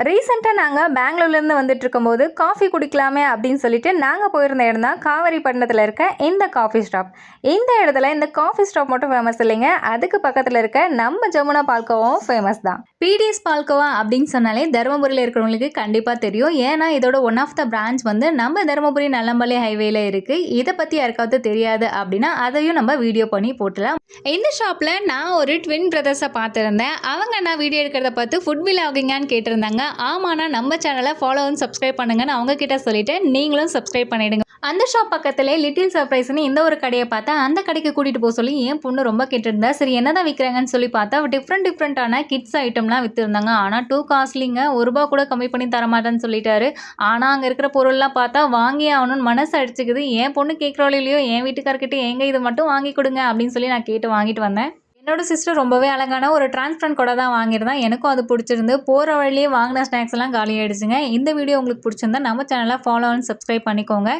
ரீசெண்டாக நாங்கள் பெங்களூர்லேருந்து வந்துட்டு இருக்கும்போது காஃபி குடிக்கலாமே அப்படின்னு சொல்லிட்டு நாங்கள் போயிருந்த இடம் தான் காவேரிப்பட்டினத்தில் இருக்க இந்த காஃபி ஸ்டாப். இந்த இடத்துல இந்த காஃபி ஸ்டாப் மட்டும் ஃபேமஸ் இல்லைங்க, அதுக்கு பக்கத்தில் இருக்க நம்ம ஜமுனா பால்கோவாவும் ஃபேமஸ் தான். பிடிஎஸ் பால்கோவா அப்படின்னு சொன்னாலே தருமபுரியில் இருக்கிறவங்களுக்கு கண்டிப்பாக தெரியும். ஏன்னா இதோட ஒன் ஆஃப் த பிரான்ச் வந்து நம்ம தருமபுரி நல்லம்பள்ளி ஹைவேல இருக்குது. இதை பற்றி யாருக்காவது தெரியாது அப்படின்னா அதையும் நம்ம வீடியோ பண்ணி போட்டலாம். இந்த ஷாப்பில் நான் ஒரு ட்வின் பிரதர்ஸை பார்த்துருந்தேன். அவங்க நான் வீடியோ எடுக்கிறத பார்த்து ஃபுட் விலாகிங்கான்னு கேட்டிருந்தாங்க. ஆமாண்ணா நம்ம சேனலை ஃபாலோ அண்ட் சப்ஸ்கிரைப் பண்ணுங்கன்னு அவங்க கிட்ட சொல்லிட்டு நீங்களும் சப்ஸ்கிரைப் பண்ணிடுங்க. அந்த ஷாப் பக்கத்திலே லிட்டில் சர்ப்ரைஸ்னு இந்த ஒரு கடையை பார்த்தா அந்த கடைக்கு கூட்டிகிட்டு போக சொல்லி என் பொண்ணு ரொம்ப கேட்டிருந்தா. சரி என்னதான் விற்கிறாங்கன்னு சொல்லி பார்த்தா டிஃப்ரெண்ட்டான கிட்ஸ் ஐட்டம்லாம் விற்றுருந்தாங்க. ஆனால் டூ காஸ்ட்லிங்க, ₹1 கூட கம்மி பண்ணி தரமாட்டேன்னு சொல்லிட்டாரு. ஆனால் அங்கே இருக்கிற பொருள்லாம் பார்த்தா வாங்கி ஆகணும்னு மனசு அடிச்சுக்குது. என் பொண்ணு கேட்குறாளோ இல்லையோ என் வீட்டுக்காரர்கிட்ட எங்க இது மட்டும் வாங்கி கொடுங்க அப்படின்னு சொல்லி நான் கேட்டு வாங்கிட்டு வந்தேன். என்னோட சிஸ்டர் ரொம்பவே அழகான ஒரு டிரான்ஸ்பரண்ட் கூட தான் வாங்கியிருந்தேன். எனக்கும் அது பிடிச்சிருந்து. போகிற வழியே வாங்கின ஸ்நாக்ஸ் எல்லாம் காலி ஆயிடுச்சுங்க. இந்த வீடியோ உங்களுக்கு பிடிச்சிருந்தா நம்ம சேனலை ஃபாலோ அண்ட் சப்ஸ்கிரைப் பண்ணிக்கோங்க.